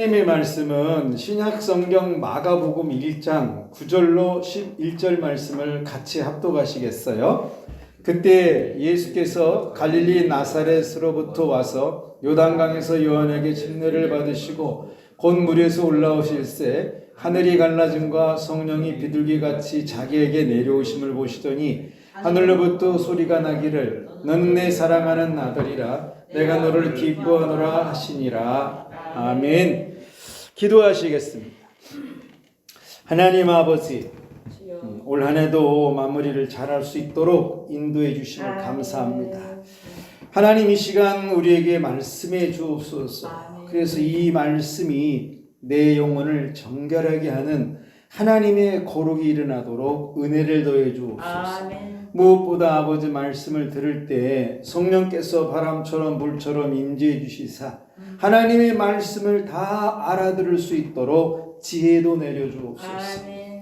하나님의 말씀은 신약 성경 마가복음 1장 9절로 11절 말씀을 같이 합독하시겠어요? 그때 예수께서 갈릴리 나사렛으로부터 와서 요단강에서 요한에게 침례를 받으시고 곧 물에서 올라오실새 하늘이 갈라짐과 성령이 비둘기같이 자기에게 내려오심을 보시더니 하늘로부터 소리가 나기를 너는 내 사랑하는 아들이라 내가 너를 기뻐하노라 하시니라. 아멘. 기도하시겠습니다. 하나님 아버지, 올 한 해도 마무리를 잘할 수 있도록 인도해 주심을 감사합니다. 하나님, 이 시간 우리에게 말씀해 주옵소서. 그래서 이 말씀이 내 영혼을 정결하게 하는 하나님의 거룩이 일어나도록 은혜를 더해 주옵소서. 무엇보다 아버지 말씀을 들을 때 성령께서 바람처럼 물처럼 임재해 주시사 하나님의 말씀을 다 알아들을 수 있도록 지혜도 내려주옵소서.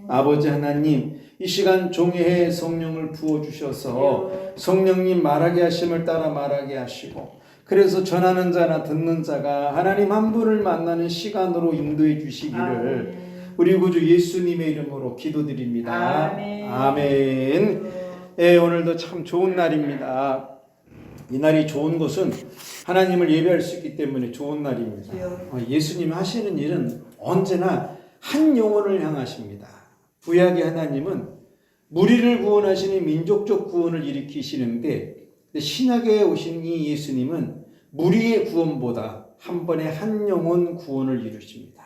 아버지 하나님, 이 시간 종회에 성령을 부어주셔서 성령님 말하게 하심을 따라 말하게 하시고, 그래서 전하는 자나 듣는 자가 하나님 한 분을 만나는 시간으로 인도해 주시기를 우리 구주 예수님의 이름으로 기도드립니다. 아멘. 예, 오늘도 참 좋은 날입니다. 이 날이 좋은 것은 하나님을 예배할 수 있기 때문에 좋은 날입니다. 예수님이 하시는 일은 언제나 한 영혼을 향하십니다. 구약의 하나님은 무리를 구원하시는 민족적 구원을 일으키시는데, 신약에 오신 이 예수님은 무리의 구원보다 한 번에 한 영혼 구원을 이루십니다.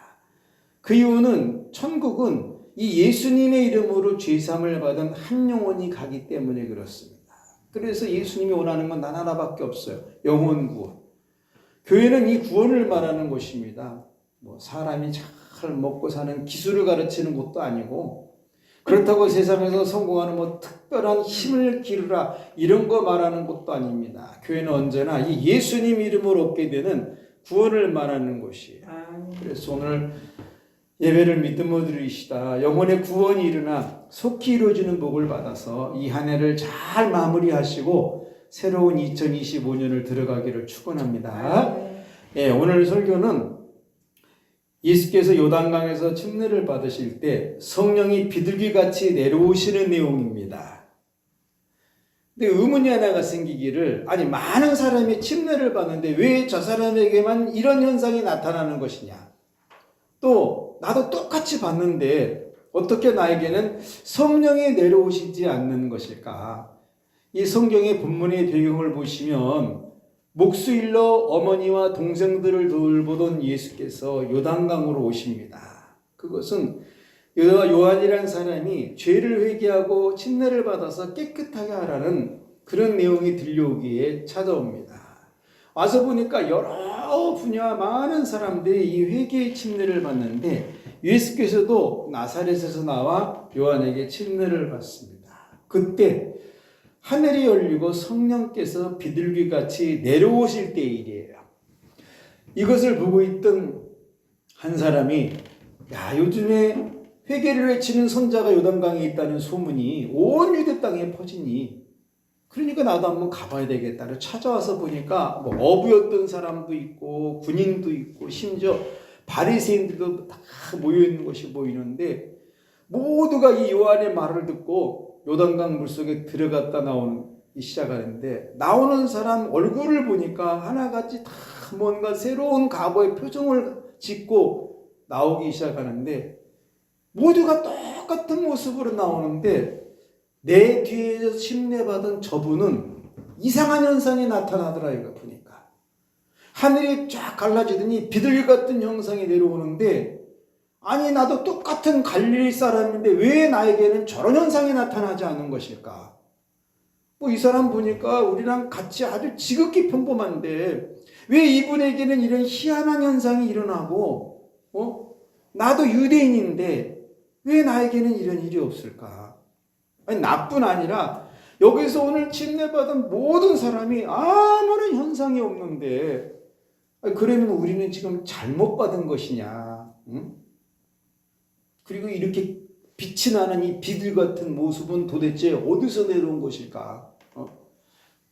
그 이유는 천국은 이 예수님의 이름으로 죄사함을 받은 한 영혼이 가기 때문에 그렇습니다. 그래서 예수님이 원하는 건 단 하나밖에 없어요. 영혼 구원. 교회는 이 구원을 말하는 곳입니다. 사람이 잘 먹고 사는 기술을 가르치는 곳도 아니고, 그렇다고 세상에서 성공하는 특별한 힘을 기르라 이런 거 말하는 곳도 아닙니다. 교회는 언제나 이 예수님 이름으로 얻게 되는 구원을 말하는 곳이에요. 그래서 오늘 예배를 믿음으로 드리시다 영혼의 구원이 일어나 속히 이루어지는 복을 받아서 이 한 해를 잘 마무리하시고 새로운 2025년을 들어가기를 축원합니다. 예, 오늘 설교는 예수께서 요단강에서 침례를 받으실 때 성령이 비둘기같이 내려오시는 내용입니다. 근데 의문이 하나가 생기기를, 아니 많은 사람이 침례를 받는데 왜 저 사람에게만 이런 현상이 나타나는 것이냐, 또 나도 똑같이 봤는데 어떻게 나에게는 성령이 내려오시지 않는 것일까? 이 성경의 본문의 배경을 보시면 목수일러 어머니와 동생들을 돌보던 예수께서 요단강으로 오십니다. 그것은 요한이라는 사람이 죄를 회개하고 침례를 받아서 깨끗하게 하라는 그런 내용이 들려오기에 찾아옵니다. 와서 보니까 여러 분야 많은 사람들이 이 회개의 침례를 받는데 예수께서도 나사렛에서 나와 요한에게 침례를 받습니다. 그때 하늘이 열리고 성령께서 비둘기같이 내려오실 때의 일이에요. 이것을 보고 있던 한 사람이, 야, 요즘에 회개를 외치는 선자가 요단강에 있다는 소문이 온 유대 땅에 퍼지니 그러니까 나도 한번 가봐야 되겠다를 찾아와서 보니까 어부였던 사람도 있고 군인도 있고 심지어 바리새인들도 다 모여있는 것이 보이는데, 모두가 이 요한의 말을 듣고 요단강 물속에 들어갔다 나오기 시작하는데, 나오는 사람 얼굴을 보니까 하나같이 다 뭔가 새로운 각오의 표정을 짓고 나오기 시작하는데, 모두가 똑같은 모습으로 나오는데 내 뒤에서 침례받은 저분은 이상한 현상이 나타나더라. 이거 보니까 하늘이 쫙 갈라지더니 비둘기 같은 형상이 내려오는데, 아니 나도 똑같은 갈릴리 사람인데 왜 나에게는 저런 현상이 나타나지 않은 것일까? 이 사람 보니까 우리랑 같이 아주 지극히 평범한데 왜 이분에게는 이런 희한한 현상이 일어나고, 나도 유대인인데 왜 나에게는 이런 일이 없을까? 아니, 나뿐 아니라 여기서 오늘 침례받은 모든 사람이 아무런 현상이 없는데, 그러면 우리는 지금 잘못 받은 것이냐? 응? 그리고 이렇게 빛이 나는 이 비둘 같은 모습은 도대체 어디서 내려온 것일까?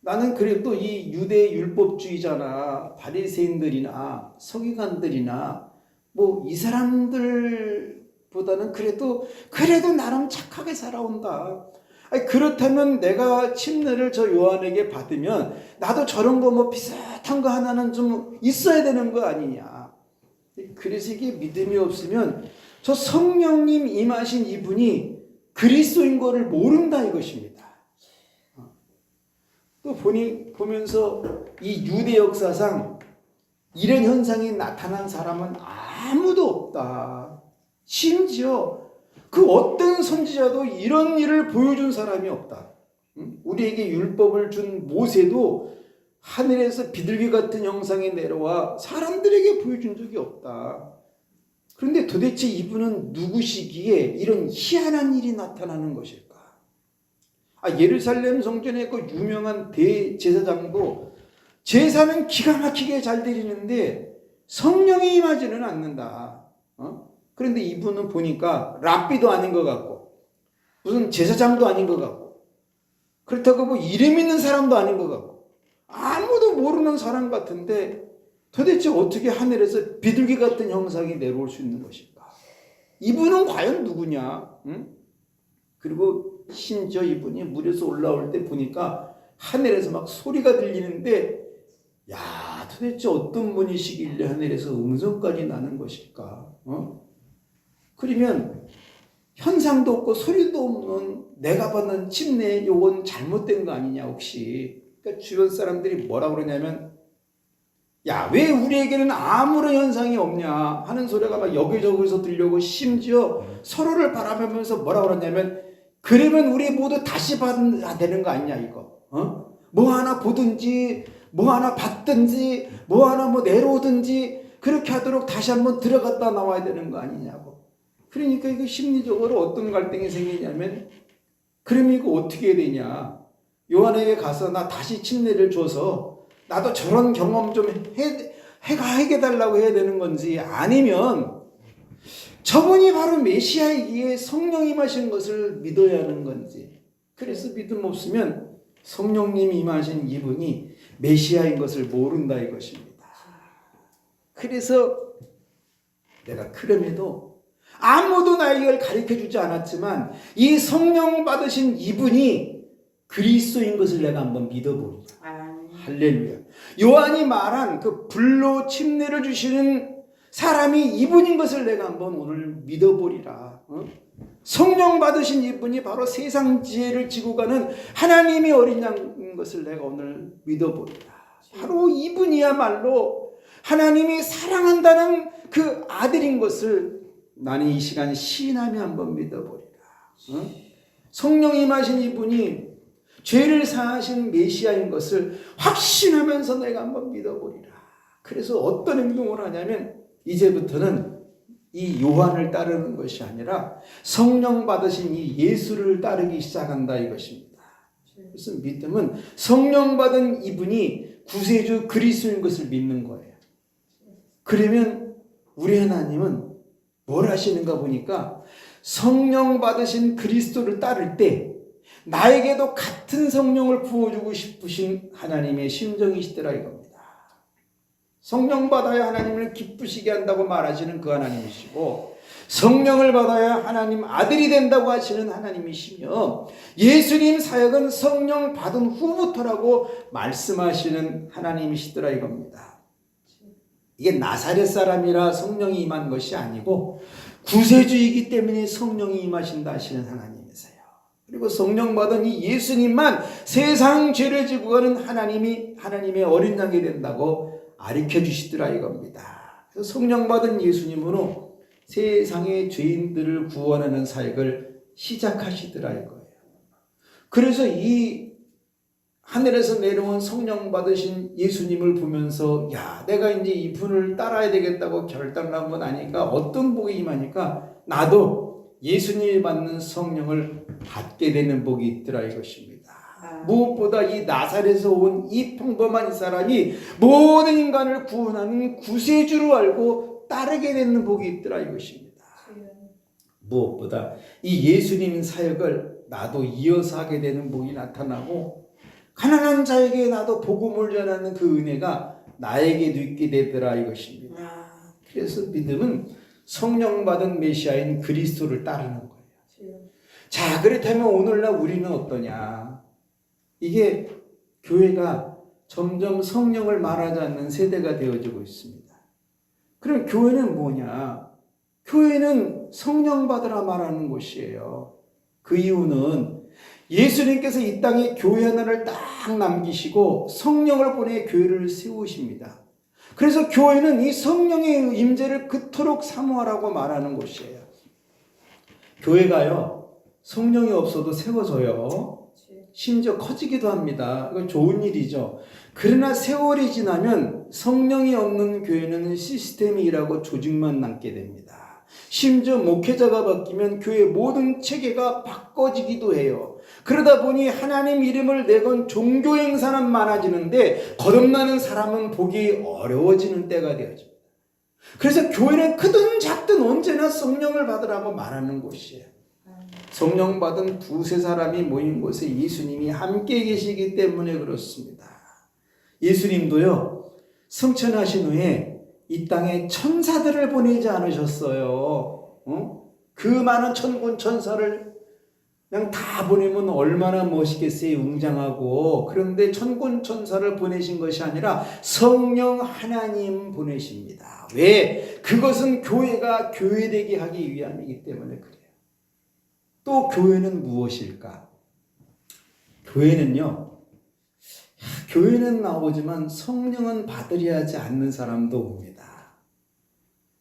나는 그래도 이 유대 율법주의자나 바리새인들이나 서기관들이나 뭐 이 사람들보다는 그래도 나름 착하게 살아온다. 아니, 그렇다면 내가 침례를 저 요한에게 받으면 나도 저런 거 뭐 비슷한 거 하나는 좀 있어야 되는 거 아니냐. 그래서 이게 믿음이 없으면 저 성령님 임하신 이분이 그리스도인 거를 모른다 이것입니다. 또 보면서 이 유대 역사상 이런 현상이 나타난 사람은 아무도 없다. 심지어 그 어떤 선지자도 이런 일을 보여준 사람이 없다. 우리에게 율법을 준 모세도 하늘에서 비둘기 같은 형상이 내려와 사람들에게 보여준 적이 없다. 그런데 도대체 이분은 누구시기에 이런 희한한 일이 나타나는 것일까? 예루살렘 성전의 그 유명한 대제사장도 제사는 기가 막히게 잘 드리는데 성령이 임하지는 않는다. 그런데 이분은 보니까 랍비도 아닌 것 같고 무슨 제사장도 아닌 것 같고 그렇다고 뭐 이름 있는 사람도 아닌 것 같고 아무도 모르는 사람 같은데 도대체 어떻게 하늘에서 비둘기 같은 형상이 내려올 수 있는 것일까? 이분은 과연 누구냐? 그리고 심지어 이분이 물에서 올라올 때 보니까 하늘에서 막 소리가 들리는데 야, 도대체 어떤 분이시길래 하늘에서 음성까지 나는 것일까? 그러면 현상도 없고 소리도 없는 내가 받는 침례 요건 잘못된 거 아니냐 혹시? 그러니까 주변 사람들이 뭐라 그러냐면 야, 왜 우리에게는 아무런 현상이 없냐 하는 소리가 막 여기저기서 들려오고 심지어 서로를 바라보면서 뭐라 그러냐면 그러면 우리 모두 다시 받아야 되는 거 아니냐 이거. 뭐 하나 보든지 뭐 하나 받든지 뭐 하나 뭐 내려오든지 그렇게 하도록 다시 한번 들어갔다 나와야 되는 거 아니냐고. 그러니까 이거 심리적으로 어떤 갈등이 생기냐면 그럼 이거 어떻게 해야 되냐. 요한에게 가서 나 다시 침례를 줘서 나도 저런 경험 좀 해달라고 해야 되는 건지 아니면 저분이 바로 메시아이기에 성령이 임하신 것을 믿어야 하는 건지. 그래서 믿음 없으면 성령님이 임하신 이분이 메시아인 것을 모른다 이것입니다. 그래서 내가 그럼에도 아무도 나에게 가르쳐주지 않았지만 이 성령 받으신 이분이 그리스도인 것을 내가 한번 믿어보리라. 할렐루야. 요한이 말한 그 불로 침례를 주시는 사람이 이분인 것을 내가 한번 오늘 믿어보리라. 성령 받으신 이분이 바로 세상 지혜를 지고 가는 하나님의 어린 양인 것을 내가 오늘 믿어보리라. 바로 이분이야말로 하나님이 사랑한다는 그 아들인 것을 나는 이 시간 시인하며 한번 믿어보리라. 성령이 임하신 이분이 죄를 사하신 메시아인 것을 확신하면서 내가 한번 믿어보리라. 그래서 어떤 행동을 하냐면 이제부터는 이 요한을 따르는 것이 아니라 성령 받으신 이 예수를 따르기 시작한다 이것입니다. 그래서 믿음은 성령 받은 이분이 구세주 그리스도인 것을 믿는 거예요. 그러면 우리 하나님은 뭘 하시는가 보니까 성령 받으신 그리스도를 따를 때 나에게도 같은 성령을 부어주고 싶으신 하나님의 심정이시더라 이겁니다. 성령 받아야 하나님을 기쁘시게 한다고 말하시는 그 하나님이시고 성령을 받아야 하나님 아들이 된다고 하시는 하나님이시며 예수님 사역은 성령 받은 후부터라고 말씀하시는 하나님이시더라 이겁니다. 이게 나사렛 사람이라 성령이 임한 것이 아니고 구세주이기 때문에 성령이 임하신다 하시는 하나님이세요. 그리고 성령 받은 이 예수님만 세상 죄를 지고 가는 하나님의 어린 양이 된다고 가르쳐 주시더라 이겁니다. 그래서 성령 받은 예수님으로 세상의 죄인들을 구원하는 사역을 시작하시더라 이거예요. 그래서 이 하늘에서 내려온 성령 받으신 예수님을 보면서 야, 내가 이제 이분을 따라야 되겠다고 결단한 건 아니까 어떤 복이 임하니까 나도 예수님이 받는 성령을 받게 되는 복이 있더라 이것입니다. 무엇보다 이 나사렛에서 온 이 평범한 사람이 모든 인간을 구원하는 구세주로 알고 따르게 되는 복이 있더라 이것입니다. 무엇보다 이 예수님 사역을 나도 이어서 하게 되는 복이 나타나고 가난한 자에게 나도 복음을 전하는 그 은혜가 나에게도 있게 되더라 이것입니다. 그래서 믿음은 성령 받은 메시아인 그리스도를 따르는 거예요. 자, 그렇다면 오늘날 우리는 어떠냐? 이게 교회가 점점 성령을 말하지 않는 세대가 되어지고 있습니다. 그럼 교회는 뭐냐? 교회는 성령 받으라 말하는 곳이에요. 그 이유는 예수님께서 이 땅에 교회 하나를 딱 남기시고 성령을 보내 교회를 세우십니다. 그래서 교회는 이 성령의 임재를 그토록 사모하라고 말하는 곳이에요. 교회가요, 성령이 없어도 세워져요. 심지어 커지기도 합니다. 이건 좋은 일이죠. 그러나 세월이 지나면 성령이 없는 교회는 시스템이 일하고 조직만 남게 됩니다. 심지어 목회자가 바뀌면 교회 모든 체계가 바꿔지기도 해요. 그러다 보니 하나님 이름을 내건 종교 행사는 많아지는데 거듭나는 사람은 보기 어려워지는 때가 되어집니다. 그래서 교회는 크든 작든 언제나 성령을 받으라고 말하는 곳이에요. 성령 받은 두세 사람이 모인 곳에 예수님이 함께 계시기 때문에 그렇습니다. 예수님도요, 승천하신 후에 이 땅에 천사들을 보내지 않으셨어요. 그 많은 천군 천사를 그냥 다 보내면 얼마나 멋있겠어요, 웅장하고. 그런데 천군 천사를 보내신 것이 아니라 성령 하나님 보내십니다. 왜? 그것은 교회가 교회되게 하기 위함이기 때문에 그래요. 또 교회는 무엇일까? 교회는요, 교회는 나오지만 성령은 받으려 하지 않는 사람도 옵니다.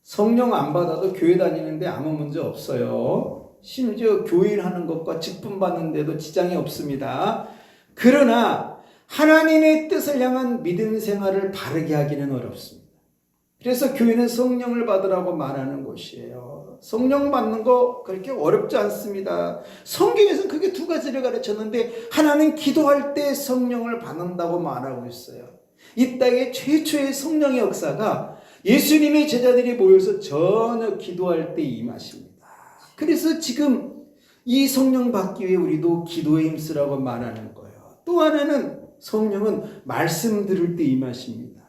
성령 안 받아도 교회 다니는데 아무 문제 없어요. 심지어 교일 하는 것과 직분 받는데도 지장이 없습니다. 그러나 하나님의 뜻을 향한 믿음 생활을 바르게 하기는 어렵습니다. 그래서 교회는 성령을 받으라고 말하는 곳이에요. 성령 받는 거 그렇게 어렵지 않습니다. 성경에서는 그게 두 가지를 가르쳤는데 하나는 기도할 때 성령을 받는다고 말하고 있어요. 이 땅의 최초의 성령의 역사가 예수님의 제자들이 모여서 전혀 기도할 때 임하십니다. 그래서 지금 이 성령 받기 위해 우리도 기도에 힘쓰라고 말하는 거예요. 또 하나는 성령은 말씀 들을 때 임하십니다.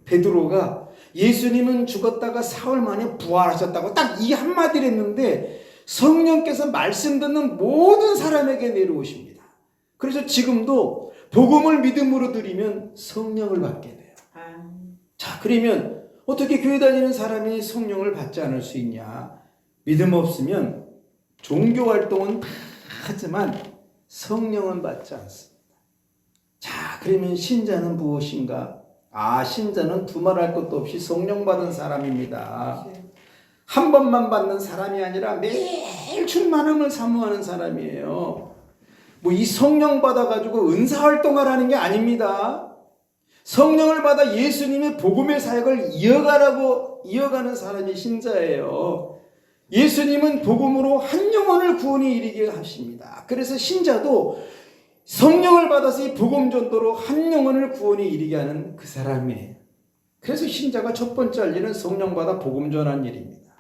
베드로가 예수님은 죽었다가 사흘 만에 부활하셨다고 딱 이 한마디를 했는데 성령께서 말씀 듣는 모든 사람에게 내려오십니다. 그래서 지금도 복음을 믿음으로 드리면 성령을 받게 돼요. 자, 그러면 어떻게 교회 다니는 사람이 성령을 받지 않을 수 있냐? 믿음 없으면 종교 활동은 다 하지만 성령은 받지 않습니다. 자, 그러면 신자는 무엇인가? 신자는 두말할 것도 없이 성령 받은 사람입니다. 한 번만 받는 사람이 아니라 매일 충만함을 사모하는 사람이에요. 뭐 이 성령 받아가지고 은사활동하라는 게 아닙니다. 성령을 받아 예수님의 복음의 사역을 이어가는 사람이 신자예요. 예수님은 복음으로 한 영혼을 구원에 이르게 하십니다. 그래서 신자도 성령을 받아서 이 복음 전도로 한 영혼을 구원에 이르게 하는 그 사람이에요. 그래서 신자가 첫 번째 할 일은 성령 받아 복음 전하는 일입니다.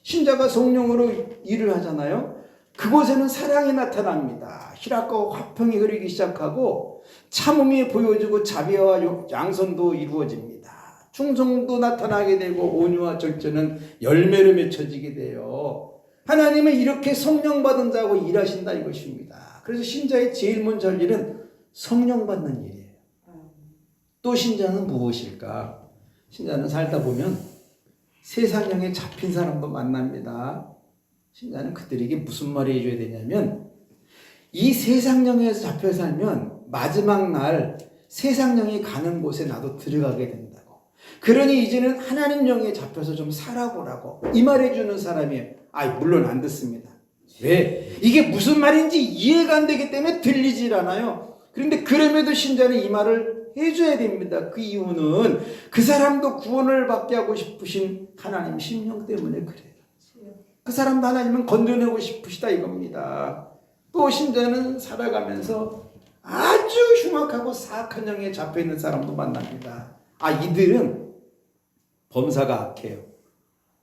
신자가 성령으로 일을 하잖아요. 그곳에는 사랑이 나타납니다. 희락과 화평이 흐르기 시작하고 참음이 보여지고 자비와 양선도 이루어집니다. 충성도 나타나게 되고 온유와 절제는 열매로 맺혀지게 돼요. 하나님은 이렇게 성령 받은 자하고 일하신다 이것입니다. 그래서 신자의 제일 먼저 할 일은 성령 받는 일이에요. 또 신자는 무엇일까? 신자는 살다 보면 세상령에 잡힌 사람도 만납니다. 신자는 그들에게 무슨 말을 해줘야 되냐면 이 세상령에서 잡혀 살면 마지막 날 세상령이 가는 곳에 나도 들어가게 된다고. 그러니 이제는 하나님 영에 잡혀서 좀 살아보라고 이 말해주는 사람이에요. 물론 안 듣습니다. 왜? 이게 무슨 말인지 이해가 안 되기 때문에 들리질 않아요. 그런데 그럼에도 신자는 이 말을 해줘야 됩니다. 그 이유는 그 사람도 구원을 받게 하고 싶으신 하나님 심령 때문에 그래요. 그 사람도 하나님은 건져내고 싶으시다 이겁니다. 또 신자는 살아가면서 아주 흉악하고 사악한 영에 잡혀있는 사람도 만납니다. 이들은 범사가 악해요.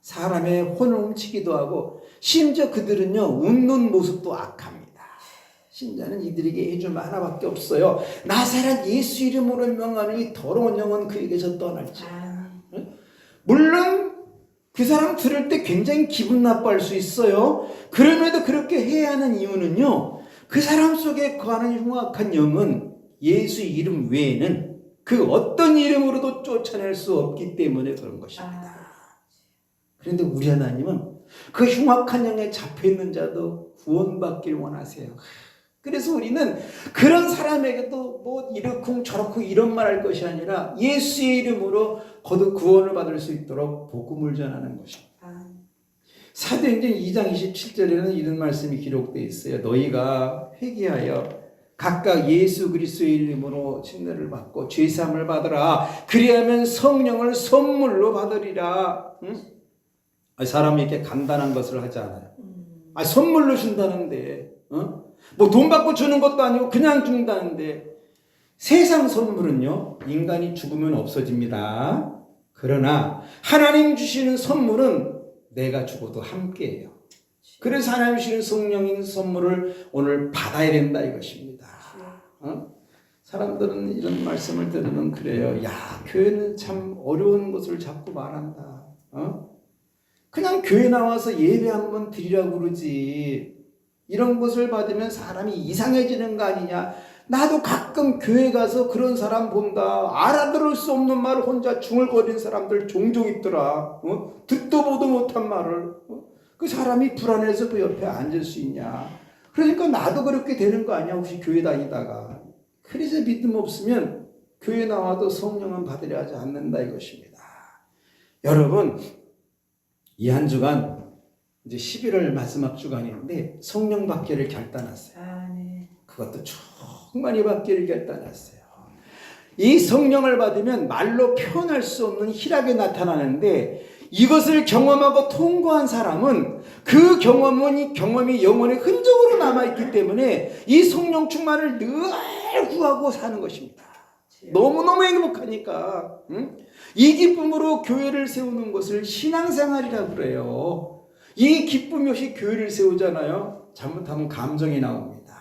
사람의 혼을 훔치기도 하고 심지어 그들은요 웃는 모습도 악합니다. 신자는 이들에게 해줄 말 하나밖에 없어요. 나사렛 예수 이름으로 명하는 이 더러운 영은 그에게서 떠날지. 물론 그 사람 들을 때 굉장히 기분 나빠할 수 있어요. 그럼에도 그렇게 해야 하는 이유는요, 그 사람 속에 거하는 흉악한 영은 예수 이름 외에는 그 어떤 이름으로도 쫓아낼 수 없기 때문에 그런 것입니다. 그런데 우리 하나님은 그 흉악한 영에 잡혀있는 자도 구원받길 원하세요. 그래서 우리는 그런 사람에게도 뭐 이렇쿵 저렇쿵 이런 말 할 것이 아니라 예수의 이름으로 거듭 구원을 받을 수 있도록 복음을 전하는 것입니다. 사도행전 2장 27절에는 이런 말씀이 기록되어 있어요. 너희가 회개하여 각각 예수 그리스도의 이름으로 침례를 받고 죄사함을 받으라. 그리하면 성령을 선물로 받으리라. 응? 사람이 이렇게 간단한 것을 하지 않아요. 선물로 준다는데, 뭐 돈 받고 주는 것도 아니고 그냥 준다는데, 세상 선물은요, 인간이 죽으면 없어집니다. 그러나 하나님 주시는 선물은 내가 죽어도 함께해요. 그래서 하나님 주시는 성령인 선물을 오늘 받아야 된다 이것입니다. 사람들은 이런 말씀을 들으면 그래요. 야, 교회는 참 어려운 것을 자꾸 말한다. 그냥 교회 나와서 예배 한번 드리라고 그러지. 이런 것을 받으면 사람이 이상해지는 거 아니냐. 나도 가끔 교회 가서 그런 사람 본다. 알아들을 수 없는 말을 혼자 중얼거리는 사람들 종종 있더라. 듣도 보도 못한 말을. 그 사람이 불안해서 그 옆에 앉을 수 있냐. 그러니까 나도 그렇게 되는 거 아니야. 혹시 교회 다니다가. 그래서 믿음 없으면 교회 나와도 성령은 받으려 하지 않는다 이것입니다. 여러분, 이 한 주간 이제 11월 마지막 주간인데 성령 받기를 결단했어요. 네. 그것도 충만히 받기를 결단했어요. 이 성령을 받으면 말로 표현할 수 없는 희락이 나타나는데 이것을 경험하고 통과한 사람은 그 경험이 영혼의 흔적으로 남아있기 때문에 이 성령 충만을 늘 구하고 사는 것입니다. 너무너무 행복하니까. 이 기쁨으로 교회를 세우는 것을 신앙생활이라고 그래요. 이 기쁨이 없이 교회를 세우잖아요. 잘못하면 감정이 나옵니다.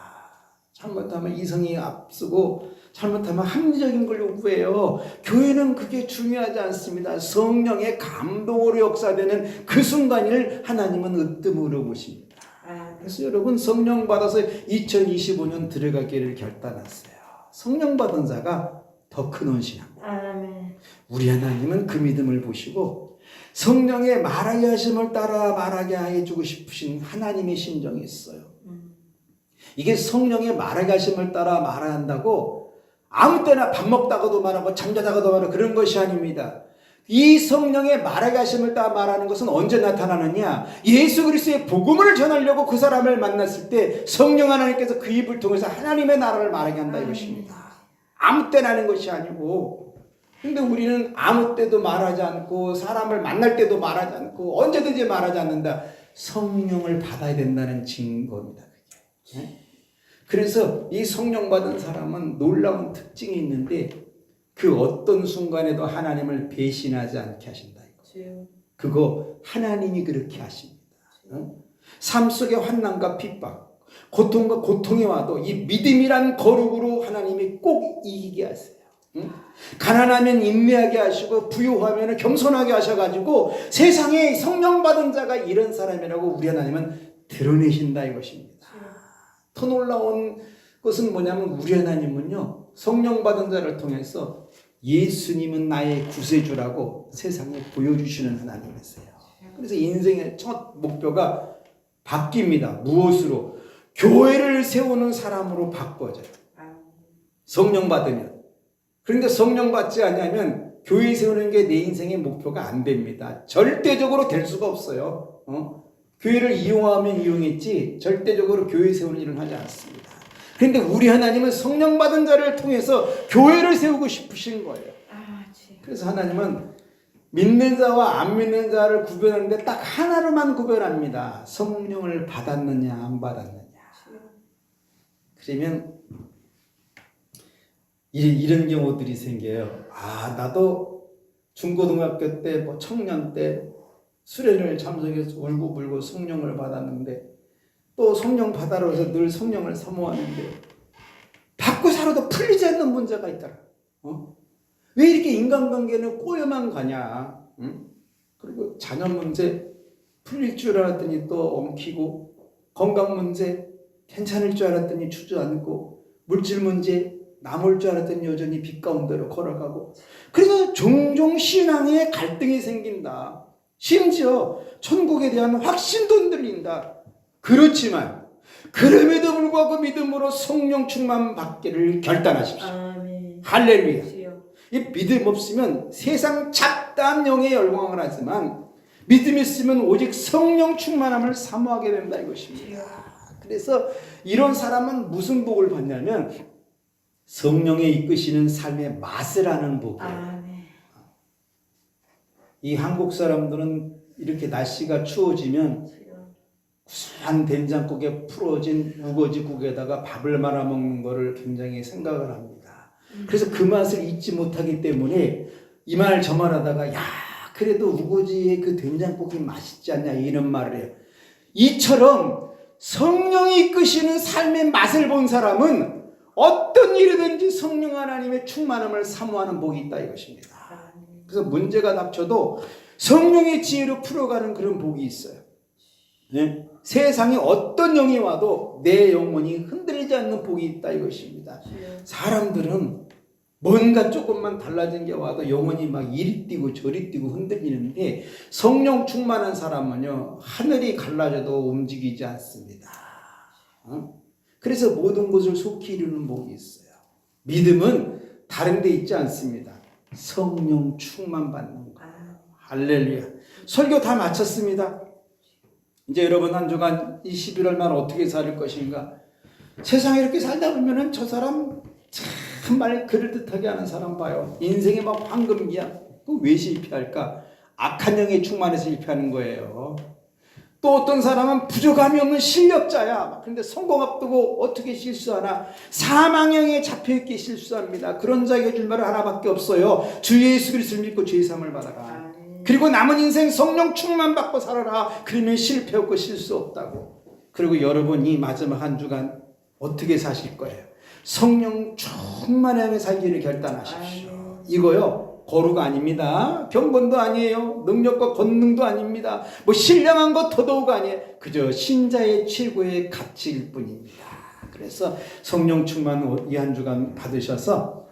잘못하면 이성이 앞서고 잘못하면 합리적인 걸 요구해요. 교회는 그게 중요하지 않습니다. 성령의 감동으로 역사되는 그 순간을 하나님은 으뜸으로 보십니다. 그래서 여러분 성령 받아서 2025년 들어가기를 결단했어요. 성령 받은 자가 더 큰 헌신합니다. 우리 하나님은 그 믿음을 보시고 성령의 말하게 하심을 따라 말하게 해주고 싶으신 하나님의 심정이 있어요. 이게 성령의 말하게 하심을 따라 말해야 한다고 아무 때나 밥 먹다가도 말하고 잠자다가도 말하고 그런 것이 아닙니다. 이 성령의 말하게 하심을 따라 말하는 것은 언제 나타나느냐? 예수 그리스도의 복음을 전하려고 그 사람을 만났을 때 성령 하나님께서 그 입을 통해서 하나님의 나라를 말하게 한다 이것입니다. 아무 때나 하는 것이 아니고. 근데 우리는 아무 때도 말하지 않고 사람을 만날 때도 말하지 않고 언제든지 말하지 않는다. 성령을 받아야 된다는 증거입니다. 그게. 그래서 이 성령 받은 사람은 놀라운 특징이 있는데 그 어떤 순간에도 하나님을 배신하지 않게 하신다. 그거 하나님이 그렇게 하십니다. 삶 속의 환난과 핍박, 고통과 고통이 와도 이 믿음이란 거룩으로 하나님이 꼭 이기게 하세요. 가난하면 인내하게 하시고 부유하면 겸손하게 하셔가지고 세상에 성령 받은 자가 이런 사람이라고 우리 하나님은 드러내신다 이것입니다. 더 놀라운 것은 뭐냐면 우리 하나님은요 성령 받은 자를 통해서 예수님은 나의 구세주라고 세상에 보여주시는 하나님이세요. 그래서 인생의 첫 목표가 바뀝니다. 무엇으로? 교회를 세우는 사람으로 바꿔져요. 성령 받으면. 그런데 성령 받지 않으면 교회 세우는 게 내 인생의 목표가 안 됩니다. 절대적으로 될 수가 없어요. 교회를 이용하면 이용했지 절대적으로 교회 세우는 일은 하지 않습니다. 그런데 우리 하나님은 성령 받은 자를 통해서 교회를 세우고 싶으신 거예요. 그래서 하나님은 믿는 자와 안 믿는 자를 구별하는데 딱 하나로만 구별합니다. 성령을 받았느냐 안 받았느냐. 그러면 이런 경우들이 생겨요. 나도 중고등학교 때 뭐 청년 때 수련회를 참석해서 울고불고 성령을 받았는데 또 성령 받아라 해서 늘 성령을 사모하는데 받고 살아도 풀리지 않는 문제가 있더라. 왜 이렇게 인간관계는 꼬여만 가냐? 그리고 자녀 문제 풀릴 줄 알았더니 또 엉키고, 건강 문제 괜찮을 줄 알았더니 주저앉고, 물질 문제 남을 줄 알았더니 여전히 빛 가운데로 걸어가고, 그래서 종종 신앙에 갈등이 생긴다. 심지어 천국에 대한 확신도 흔들린다. 그렇지만 그럼에도 불구하고 믿음으로 성령 충만 받기를 결단하십시오. 아멘. 할렐루야. 주여. 이 믿음 없으면 세상 잡다한 영에 열광을 하지만, 믿음이 있으면 오직 성령 충만함을 사모하게 된다 이것입니다. 그래서 이런 사람은 무슨 복을 받냐면 성령에 이끄시는 삶의 맛을 아는 복이에요. 아멘. 이 한국 사람들은 이렇게 날씨가 추워지면 주여. 구수한 된장국에 풀어진 우거지국에다가 밥을 말아 먹는 거를 굉장히 생각을 합니다. 그래서 그 맛을 잊지 못하기 때문에 이 말 저 말 하다가, 야, 그래도 우거지의 그 된장국이 맛있지 않냐 이런 말을 해요. 이처럼 성령이 이끄시는 삶의 맛을 본 사람은 어떤 일이든지 성령 하나님의 충만함을 사모하는 복이 있다 이것입니다. 그래서 문제가 닥쳐도 성령의 지혜로 풀어가는 그런 복이 있어요. 네? 세상에 어떤 영이 와도 내 영혼이 흔들리지 않는 복이 있다 이것입니다. 사람들은 뭔가 조금만 달라진 게 와도 영혼이 막 이리 뛰고 저리 뛰고 흔들리는데, 성령 충만한 사람은요, 하늘이 갈라져도 움직이지 않습니다. 그래서 모든 것을 속히 이루는 복이 있어요. 믿음은 다른 데 있지 않습니다. 성령 충만 받는 거. 할렐루야. 설교 다 마쳤습니다. 이제 여러분 한 주간 이 11월 말 어떻게 살 것인가? 세상에 이렇게 살다 보면은 저 사람 정말 그럴듯하게 하는 사람 봐요. 인생이 막 황금기야. 왜 실패할까? 악한 영에 충만해서 실패하는 거예요. 또 어떤 사람은 부족함이 없는 실력자야. 그런데 성공 앞두고 어떻게 실수하나? 사망형에 잡혀있게 실수합니다. 그런 자에게 줄 말은 하나밖에 없어요. 주 예수 그리스도를 믿고 죄 사함을 받아라. 그리고 남은 인생 성령 충만 받고 살아라. 그러면 실패 없고 실수 없다고. 그리고 여러분이 마지막 한 주간 어떻게 사실 거예요? 성령 충만하게 살기를 결단하십시오. 이거요, 거루가 아닙니다. 경건도 아니에요. 능력과 권능도 아닙니다. 뭐 신령한 것 더더욱 아니에요. 그저 신자의 최고의 가치일 뿐입니다. 그래서 성령 충만 이 한 주간 받으셔서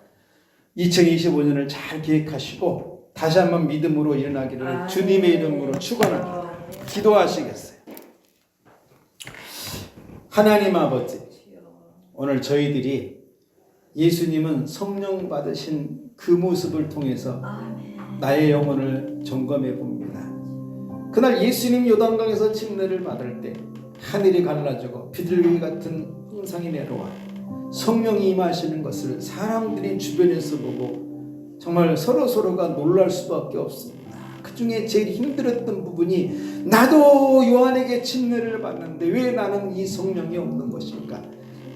2025년을 잘 계획하시고 다시 한번 믿음으로 일어나기를 주님의 이름으로 축원합니다. 기도하시겠어요? 하나님 아버지, 오늘 저희들이 예수님은 성령 받으신 그 모습을 통해서 나의 영혼을 점검해 봅니다. 그날 예수님 요단강에서 침례를 받을 때 하늘이 갈라지고 비둘기 같은 형상이 내려와 성령이 임하시는 것을 사람들이 주변에서 보고 정말 서로가 놀랄 수밖에 없습니다. 그 중에 제일 힘들었던 부분이, 나도 요한에게 침례를 받는데 왜 나는 이 성령이 없는 것일까?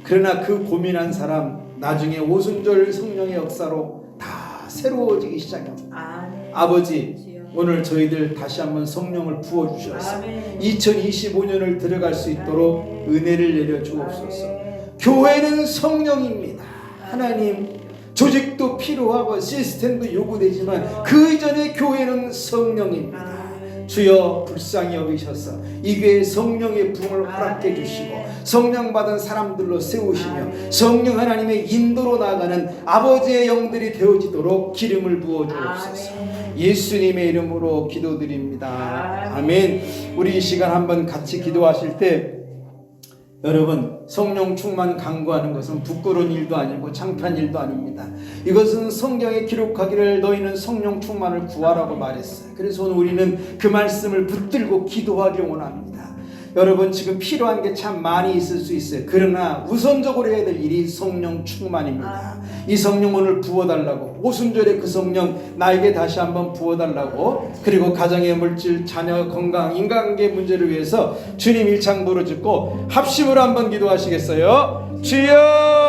그러나 그 고민한 사람 나중에 오순절 성령의 역사로 다 새로워지기 시작합니다. 아버지, 오늘 저희들 다시 한번 성령을 부어주셔서 2025년을 들어갈 수 있도록 은혜를 내려 주옵소서. 교회는 성령입니다. 하나님, 조직도 필요하고 시스템도 요구되지만 그 이전에 교회는 성령입니다. 주여 불쌍히 여기셔서 이 교회에 성령의 부흥을 허락해 주시고 성령 받은 사람들로 세우시며 성령 하나님의 인도로 나아가는 아버지의 영들이 되어지도록 기름을 부어 주옵소서. 예수님의 이름으로 기도드립니다. 아멘. 우리 이 시간 한번 같이 기도하실 때, 여러분, 성령 충만 강구하는 것은 부끄러운 일도 아니고 창피한 일도 아닙니다. 이것은 성경에 기록하기를 너희는 성령 충만을 구하라고 말했어요. 그래서 오늘 우리는 그 말씀을 붙들고 기도하기 원합니다. 여러분, 지금 필요한 게 참 많이 있을 수 있어요. 그러나 우선적으로 해야 될 일이 성령 충만입니다. 이 성령 오늘 부어달라고, 오순절에 그 성령 나에게 다시 한번 부어달라고, 그리고 가정의 물질, 자녀, 건강, 인간관계 문제를 위해서 주님 일창 부르짖고 합심으로 한번 기도하시겠어요? 주여